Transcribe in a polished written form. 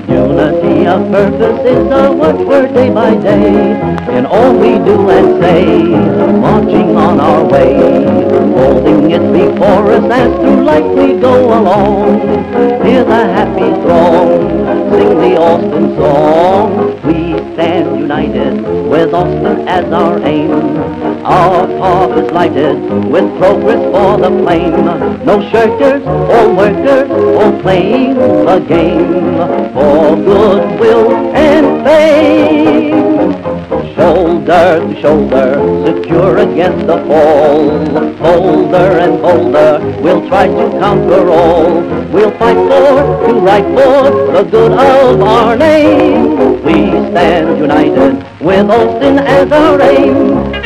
Unity of purpose is our watchword day by day, in all we do and say, marching on our way, holding it before us as through life we go along. Hear the happy throng, sing the Austin song. We stand united with Austin as our aim. Our path is lighted with progress for the flame. No shirkers or workers or playing the game for goodwill and fame. Shoulder to shoulder, secure against the fall. Bolder and bolder, we'll try to conquer all. We'll fight to right for the good of our name. We stand united with Austin as our aim.